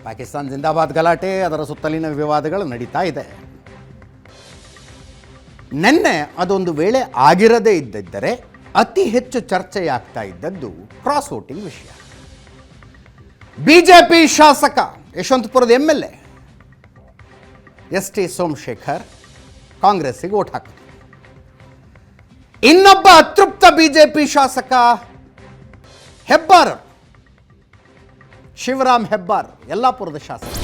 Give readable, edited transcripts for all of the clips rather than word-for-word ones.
ಪಾಕಿಸ್ತಾನ ಜಿಂದಾಬಾದ್ ಗಲಾಟೆ, ಅದರ ಸುತ್ತಲಿನ ವಿವಾದಗಳು ನಡೀತಾ ಇದೆ. ನಿನ್ನೆ ಅದೊಂದು ವೇಳೆ ಆಗಿರದೇ ಇದ್ದಿದ್ದರೆ ಅತಿ ಹೆಚ್ಚು ಚರ್ಚೆಯಾಗ್ತಾ ಇದ್ದದ್ದು ಕ್ರಾಸ್ ವೋಟಿಂಗ್ ವಿಷಯ. ಬಿಜೆಪಿ ಶಾಸಕ ಯಶವಂತಪುರದ MLA ST ಸೋಮಶೇಖರ್ ಕಾಂಗ್ರೆಸ್ಸಿಗೆ ವೋಟ್ ಹಾಕಿದ್ರು. ಇನ್ನೊಬ್ಬ ಅತೃಪ್ತ ಬಿಜೆಪಿ ಶಾಸಕ ಹೆಬ್ಬಾರ್, ಶಿವರಾಮ್ ಹೆಬ್ಬಾರ್, ಯಲ್ಲಾಪುರದ ಶಾಸಕ,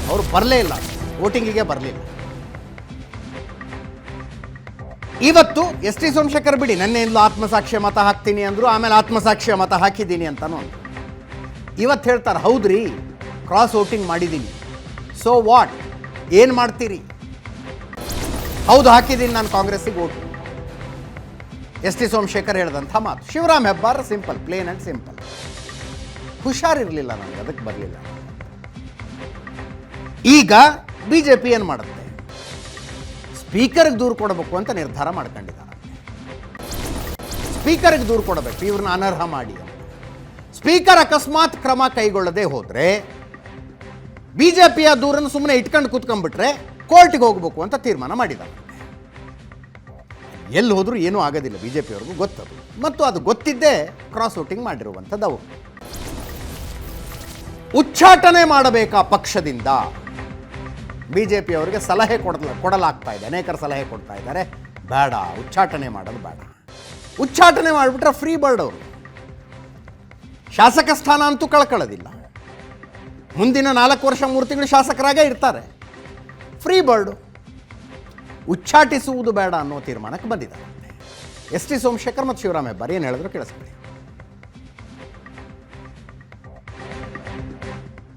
ಅವರು ಬರಲೇ ಇಲ್ಲ, ವೋಟಿಂಗಿಗೆ ಬರಲಿಲ್ಲ. ಇವತ್ತು ST ಸೋಮಶೇಖರ್ ಬಿಡಿ, ನನ್ನೆಂದಲೂ ಆತ್ಮಸಾಕ್ಷ್ಯ ಮತ ಹಾಕ್ತೀನಿ ಅಂದರು, ಆಮೇಲೆ ಆತ್ಮಸಾಕ್ಷ್ಯ ಮತ ಹಾಕಿದ್ದೀನಿ ಅಂತನೂ ಅಂದರು. ಇವತ್ತು ಹೇಳ್ತಾರೆ ಹೌದ್ರಿ ಕ್ರಾಸ್ ವೋಟಿಂಗ್ ಮಾಡಿದ್ದೀನಿ, ಸೊ ವಾಟ್, ಏನು ಮಾಡ್ತೀರಿ? ಹೌದು ಹಾಕಿದ್ದೀನಿ ನಾನು ಕಾಂಗ್ರೆಸ್ಸಿಗೆ ವೋಟ್. ST ಸೋಮಶೇಖರ್ ಹೇಳಿದಂಥ ಮಾತು. Shivaram Hebbar simple, plain and simple, ಹುಷಾರಿರಲಿಲ್ಲ ನನಗೆ, ಅದಕ್ಕೆ ಬರಲಿಲ್ಲ. ಈಗ BJP ಏನು ಮಾಡುತ್ತೆ? ಸ್ಪೀಕರ್ಗೆ ದೂರು ಕೊಡಬೇಕು ಅಂತ ನಿರ್ಧಾರ ಮಾಡ್ಕೊಂಡಿದ್ದಾರೆ. ಸ್ಪೀಕರ್ಗೆ ದೂರು ಕೊಡಬೇಕು, ಇವ್ರನ್ನ ಅನರ್ಹ ಮಾಡಿ. ಸ್ಪೀಕರ್ ಅಕಸ್ಮಾತ್ ಕ್ರಮ ಕೈಗೊಳ್ಳದೆ ಹೋದರೆ BJPಯ ದೂರನ್ನು ಸುಮ್ಮನೆ ಇಟ್ಕೊಂಡು ಕೂತ್ಕೊಂಡ್ಬಿಟ್ರೆ ಕೋರ್ಟಿಗೆ ಹೋಗಬೇಕು ಅಂತ ತೀರ್ಮಾನ ಮಾಡಿದ್ದಾರೆ. ಎಲ್ಲಿ ಹೋದರೂ ಏನೂ ಆಗೋದಿಲ್ಲ, BJPಯವ್ರಿಗೂ ಗೊತ್ತದು, ಮತ್ತು ಅದು ಗೊತ್ತಿದ್ದೇ ಕ್ರಾಸ್ ವೋಟಿಂಗ್ ಮಾಡಿರುವಂಥದ್ದು. ಅವರು ಉಚ್ಚಾಟನೆ ಮಾಡಬೇಕಾ ಪಕ್ಷದಿಂದ? BJPಯವರಿಗೆ ಸಲಹೆ ಕೊಡಲಾಗ್ತಾ ಇದೆ, ಅನೇಕರು ಸಲಹೆ ಕೊಡ್ತಾ ಇದ್ದಾರೆ, ಬೇಡ ಉಚ್ಚಾಟನೆ ಮಾಡೋದು ಬೇಡ. ಉಚ್ಚಾಟನೆ ಮಾಡಿಬಿಟ್ರೆ ಫ್ರೀ ಬರ್ಡ್ ಅವರು, ಶಾಸಕ ಸ್ಥಾನ ಅಂತೂ ಕಳ್ಕೊಳ್ಳೋದಿಲ್ಲ, ಮುಂದಿನ 4 ವರ್ಷ 3 ತಿಂಗಳು ಶಾಸಕರಾಗೇ ಇರ್ತಾರೆ. ಫ್ರೀ ಬರ್ಡು, ಉಚ್ಚಾಟಿಸುವುದು ಬೇಡ ಅನ್ನೋ ತೀರ್ಮಾನಕ್ಕೆ ಬಂದಿದ್ದಾರೆ. ST ಸೋಮಶೇಖರ್ ಮತ್ತು ಶಿವರಾಮ್ ಹೆಬ್ಬಾರ್ ಏನು ಹೇಳಿದ್ರು ಕೇಳಿಸ್ಕೊಳ್ಳಿ.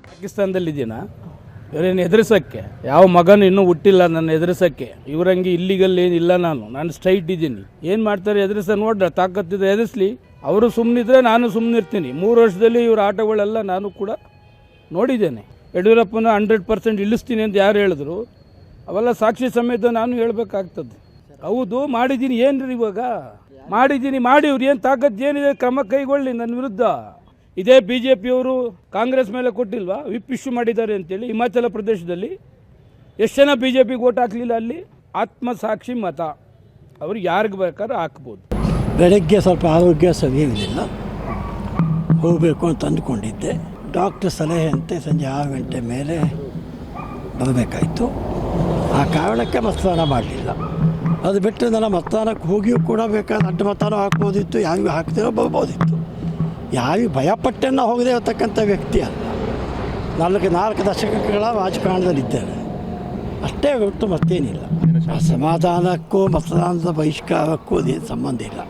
ಪಾಕಿಸ್ತಾನದಲ್ಲಿದ್ದೀನಾ ಇವರೇನು ಎದುರಿಸೋಕ್ಕೆ? ಯಾವ ಮಗನು ಇನ್ನೂ ಹುಟ್ಟಿಲ್ಲ ನನ್ನ ಎದುರಿಸೋಕ್ಕೆ. ಇವರಂಗೆ ಇಲ್ಲಿಗಲ್ ಏನಿಲ್ಲ, ನಾನು ಸ್ಟ್ರೈಟ್ ಇದ್ದೀನಿ. ಏನು ಮಾಡ್ತಾರೆ ಎದುರಿಸ ನೋಡ್ರ, ತಾಕತ್ತಿದ್ರೆ ಎದುರಿಸಲಿ. ಅವರು ಸುಮ್ಮನಿದ್ರೆ ನಾನು ಸುಮ್ಮನಿರ್ತೀನಿ. 3 ವರ್ಷದಲ್ಲಿ ಇವ್ರ ಆಟಗಳೆಲ್ಲ ನಾನು ಕೂಡ ನೋಡಿದ್ದೇನೆ. ಯಡಿಯೂರಪ್ಪನ 100% ಇಳಿಸ್ತೀನಿ ಅಂತ ಯಾರು ಹೇಳಿದ್ರು ಅವೆಲ್ಲ ಸಾಕ್ಷಿ ಸಮೇತ ನಾನು ಹೇಳಬೇಕಾಗ್ತದೆ. ಹೌದು ಮಾಡಿದ್ದೀನಿ, ಏನು ರೀ ಇವಾಗ ಮಾಡಿದ್ದೀನಿ, ಮಾಡಿ ಇವ್ರು ಏನು ತಾಕತ್ತು ಏನಿದೆ ಕ್ರಮ ಕೈಗೊಳ್ಳಿ ನನ್ನ ವಿರುದ್ಧ. ಇದೇ BJPಯವರು ಕಾಂಗ್ರೆಸ್ ಮೇಲೆ ಕೊಟ್ಟಿಲ್ವಾ ವಿಪ್ ಇಶ್ಯೂ ಮಾಡಿದ್ದಾರೆ ಅಂತೇಳಿ? ಹಿಮಾಚಲ ಪ್ರದೇಶದಲ್ಲಿ ಎಷ್ಟು ಜನ BJPಗೆ ವೋಟ್ ಹಾಕಲಿಲ್ಲ? ಅಲ್ಲಿ ಆತ್ಮಸಾಕ್ಷಿ ಮತ ಅವ್ರು ಯಾರಿಗೆ ಬೇಕಾದ್ರೂ ಹಾಕ್ಬೋದು. ಬೆಳಗ್ಗೆ ಸ್ವಲ್ಪ ಆರೋಗ್ಯ ಸರಿಯಿರಲಿಲ್ಲ, ಹೋಗಬೇಕು ಅಂತ ಅಂದ್ಕೊಂಡಿದ್ದೆ. ಡಾಕ್ಟರ್ ಸಲಹೆಯಂತೆ ಸಂಜೆ 6 ಗಂಟೆ ಮೇಲೆ ಬರಬೇಕಾಯಿತು. ಆ ಕಾರಣಕ್ಕೆ ಮತದಾನ ಮಾಡಲಿಲ್ಲ. ಅದು ಬಿಟ್ಟು ನಾನು ಮತದಾನಕ್ಕೆ ಹೋಗಿಯೂ ಕೂಡ ಬೇಕಾದ್ರೆ ಅಡ್ಡ ಮತದಾನ ಹಾಕ್ಬೋದಿತ್ತು, ಯಾರಿಗೂ ಹಾಕ್ತಿರೋ ಬರ್ಬೋದಿತ್ತು. ಯಾರಿಗೂ ಭಯಪಟ್ಟನ್ನು ಹೋಗದೇ ಇರತಕ್ಕಂಥ ವ್ಯಕ್ತಿ ಅಲ್ಲ. 4 ದಶಕಗಳ ರಾಜಕಾರಣದಲ್ಲಿದ್ದೇನೆ, ಅಷ್ಟೇ ಹೊರತು ಮತ್ತೇನಿಲ್ಲ. ಅಸಮಾಧಾನಕ್ಕೂ ಮತದಾನದ ಬಹಿಷ್ಕಾರಕ್ಕೂ ಅದೇನು ಸಂಬಂಧ ಇಲ್ಲ.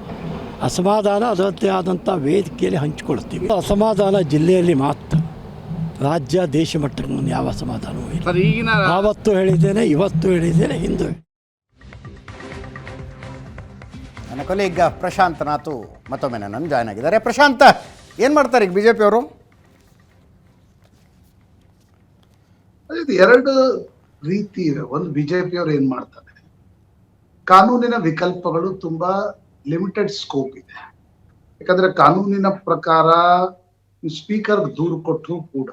ಅಸಮಾಧಾನ ಅದರದ್ದೇ ಆದಂಥ ವೇದಿಕೆಯಲ್ಲಿ ಹಂಚಿಕೊಳ್ತೀವಿ. ಅಸಮಾಧಾನ ಜಿಲ್ಲೆಯಲ್ಲಿ ಮಾತ್ರ, ರಾಜ್ಯ ದೇಶ ಮಟ್ಟಕ್ಕೆ ಯಾವ ಅಸಮಾಧಾನವೂ ಇಲ್ಲ. ಆವತ್ತು ಹೇಳಿದ್ದೇನೆ, ಇವತ್ತು ಹೇಳಿದ್ದೇನೆ, ಹಿಂದೂ. ನನ್ನ ಕೊಲೀಗ್ ಪ್ರಶಾಂತ್ ನಾತು ಮತ್ತೊಮ್ಮೆ ನನ್ನ ಜಾಯ್ನ್ ಆಗಿದ್ದಾರೆ. ಪ್ರಶಾಂತ್, ಏನು ಮಾಡ್ತಾರೆ ಈಗ BJPಯವರು? ಇದು 2 ರೀತಿ ಇದೆ. ಒಂದು, BJPಯವರು ಏನ್ ಮಾಡ್ತಾರೆ, ಕಾನೂನಿನ ವಿಕಲ್ಪಗಳು ತುಂಬಾ ಲಿಮಿಟೆಡ್ ಸ್ಕೋಪ್ ಇದೆ. ಯಾಕಂದ್ರೆ ಕಾನೂನಿನ ಪ್ರಕಾರ ಸ್ಪೀಕರ್ ದೂರು ಕೊಟ್ಟರು ಕೂಡ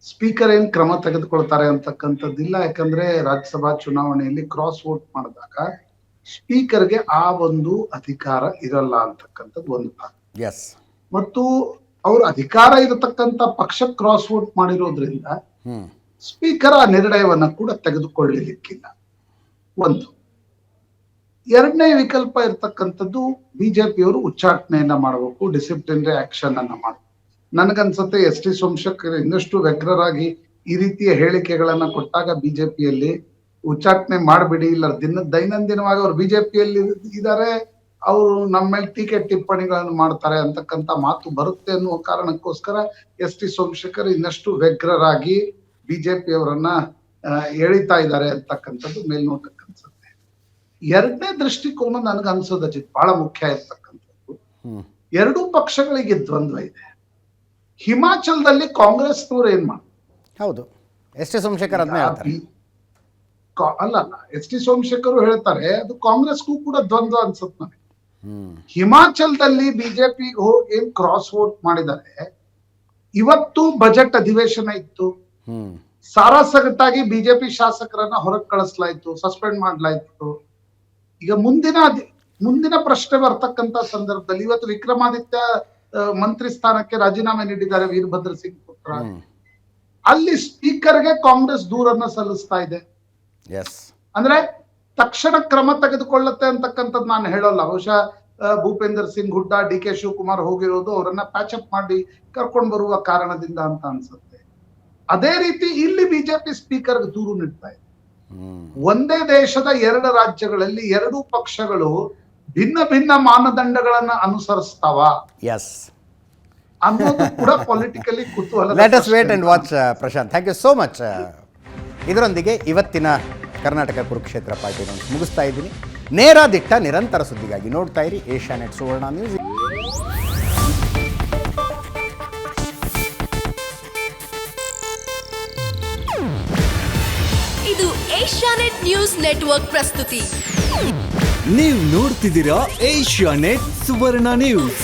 ಸ್ಪೀಕರ್ ಏನ್ ಕ್ರಮ ತೆಗೆದುಕೊಳ್ತಾರೆ ಅಂತಕ್ಕಂಥದ್ದಿಲ್ಲ. ಯಾಕಂದ್ರೆ ರಾಜ್ಯಸಭಾ ಚುನಾವಣೆಯಲ್ಲಿ ಕ್ರಾಸ್ ವೋಟ್ ಮಾಡಿದಾಗ ಸ್ಪೀಕರ್ಗೆ ಆ ಒಂದು ಅಧಿಕಾರ ಇರಲ್ಲ ಅಂತಕ್ಕಂಥದ್ದು ಒಂದು ಭಾಗ. ಮತ್ತು ಅವ್ರ ಅಧಿಕಾರ ಇರತಕ್ಕಂತ ಪಕ್ಷ ಕ್ರಾಸ್ ವೋಟ್ ಮಾಡಿರೋದ್ರಿಂದ ಸ್ಪೀಕರ್ ಆ ನಿರ್ಣಯವನ್ನ ಕೂಡ ತೆಗೆದುಕೊಳ್ಳಲಿಕ್ಕಿಲ್ಲ. ಒಂದು. 2ನೇ ವಿಕಲ್ಪ ಇರ್ತಕ್ಕಂಥದ್ದು, BJPಯವರು ಉಚ್ಚಾಟನೆಯನ್ನ ಮಾಡಬೇಕು, ಡಿಸಿಪ್ಲಿನರಿ ಆಕ್ಷನ್ ಅನ್ನ ಮಾಡಬೇಕು. ನನಗನ್ಸತ್ತೆ ST ಸೋಮಶೇಖರ್ ಇನ್ನಷ್ಟು ವ್ಯಗ್ರರಾಗಿ ಈ ರೀತಿಯ ಹೇಳಿಕೆಗಳನ್ನ ಕೊಟ್ಟಾಗ BJPಯಲ್ಲಿ ಉಚ್ಚಾಟನೆ ಮಾಡಬಿಡಿ, ಇಲ್ಲ ದೈನಂದಿನವಾಗಿ ಅವ್ರು BJPಯಲ್ಲಿ ಇದ್ದಾರೆ, ಅವರು ನಮ್ಮ ಮೇಲೆ ಟೀಕೆ ಟಿಪ್ಪಣಿಗಳನ್ನು ಮಾಡ್ತಾರೆ ಅಂತಕ್ಕಂಥ ಮಾತು ಬರುತ್ತೆ ಅನ್ನುವ ಕಾರಣಕ್ಕೋಸ್ಕರ ST ಸೋಮಶೇಖರ್ ಇನ್ನಷ್ಟು ವ್ಯಗ್ರರಾಗಿ BJPಯವರನ್ನ ಎಳಿತಾ ಇದ್ದಾರೆ ಅಂತಕ್ಕಂಥದ್ದು ಮೇಲ್ನೋಟಕ್ಕೆ ಅನ್ಸುತ್ತೆ. 2ನೇ ದೃಷ್ಟಿಕೋನ ನನಗನ್ಸೋದು ಅಜಿತ್ ಬಹಳ ಮುಖ್ಯ ಇರ್ತಕ್ಕಂಥದ್ದು, 2 ಪಕ್ಷಗಳಿಗೆ ದ್ವಂದ್ವ ಇದೆ. ಹಿಮಾಚಲದಲ್ಲಿ ಕಾಂಗ್ರೆಸ್ನವ್ರು ಏನ್ ಮಾಡ್ತಾರೆ? ಹೌದು, ST ಸೋಮಶೇಖರ್ ಅದನ್ನ ಹೇಳ್ತಾರೆ. ಅಲ್ಲ, ST ಸೋಮಶೇಖರ್ ಹೇಳ್ತಾರೆ, ಅದು ಕಾಂಗ್ರೆಸ್ಗೂ ಕೂಡ ದ್ವಂದ್ವ ಅನ್ಸುತ್ತೆ ನನಗೆ. ಹಿಮಾಚಲದಲ್ಲಿ BJP ಹೋಗಿ ಏನ್ ಕ್ರಾಸ್ ವೋಟ್ ಮಾಡಿದ್ದಾರೆ, ಇವತ್ತು ಬಜೆಟ್ ಅಧಿವೇಶನ ಇತ್ತು, ಹ್ಮ್ ಸಾರಾಸಗಟ್ಟಾಗಿ ಬಿಜೆಪಿ ಶಾಸಕರನ್ನ ಹೊರಗೆ ಕಳಿಸ್ಲಾಯ್ತು, ಸಸ್ಪೆಂಡ್ ಮಾಡ್ಲಾಯ್ತು. ಈಗ ಮುಂದಿನ ಪ್ರಶ್ನೆ ಬರ್ತಕ್ಕಂತ ಸಂದರ್ಭದಲ್ಲಿ ಇವತ್ತು ವಿಕ್ರಮಾದಿತ್ಯ ಮಂತ್ರಿ ಸ್ಥಾನಕ್ಕೆ ರಾಜೀನಾಮೆ ನೀಡಿದ್ದಾರೆ, ವೀರಭದ್ರ ಸಿಂಗ್ ಪುತ್ರ. ಅಲ್ಲಿ ಸ್ಪೀಕರ್ಗೆ ಕಾಂಗ್ರೆಸ್ ದೂರನ್ನ ಸಲ್ಲಿಸ್ತಾ ಇದೆ. ಎಸ್, ಅಂದ್ರೆ ತಕ್ಷಣ ಕ್ರಮ ತೆಗೆದುಕೊಳ್ಳುತ್ತೆ ಅಂತಕ್ಕಂಥದ್ದು ನಾನು ಹೇಳೋಲ್ಲ. ಬಹುಶಃ ಭೂಪೇಂದರ್ ಸಿಂಗ್ ಹುಡ್ಡಾ, ಡಿ ಕೆ ಶಿವಕುಮಾರ್ ಹೋಗಿರೋದು ಅವರನ್ನ ಪ್ಯಾಚಪ್ ಮಾಡಿ ಕರ್ಕೊಂಡು ಬರುವ ಕಾರಣದಿಂದ ಅಂತ ಅನ್ಸುತ್ತೆ. ಅದೇ ರೀತಿ ಇಲ್ಲಿ ಬಿಜೆಪಿ ಸ್ಪೀಕರ್ ದೂರು ನೀಡ್ತಾ ಇದೆ. ಒಂದೇ ದೇಶದ 2 ರಾಜ್ಯಗಳಲ್ಲಿ 2 ಪಕ್ಷಗಳು ಭಿನ್ನ ಭಿನ್ನ ಮಾನದಂಡಗಳನ್ನ ಅನುಸರಿಸ್ತಾವ ಎಸ್, ಅನ್ನೋದು ಕೂಡ ಪೊಲಿಟಿಕಲಿ ಕುತೂಹಲ. Let us wait and watch. Prashanth, thank you so much. ಇದರೊಂದಿಗೆ ಇವತ್ತಿನ ಕರ್ನಾಟಕ ಕುರುಕ್ಷೇತ್ರ ಪಾರ್ಟಿಯನ್ನು ಮುಗಿಸ್ತಾ ಇದ್ದೀನಿ. ನೇರ ದಿಟ್ಟ ನಿರಂತರ ಸುದ್ದಿಗಾಗಿ ನೋಡ್ತಾ ಇರಿ ಏಷ್ಯಾನೆಟ್ ಸುವರ್ಣ ನ್ಯೂಸ್. ಇದು ಏಷ್ಯಾನೆಟ್ ನ್ಯೂಸ್ ನೆಟ್ವರ್ಕ್ ಪ್ರಸ್ತುತಿ. ನೀವು ನೋಡ್ತಿದ್ದೀರಾ ಏಷ್ಯಾನೆಟ್ ಸುವರ್ಣ ನ್ಯೂಸ್.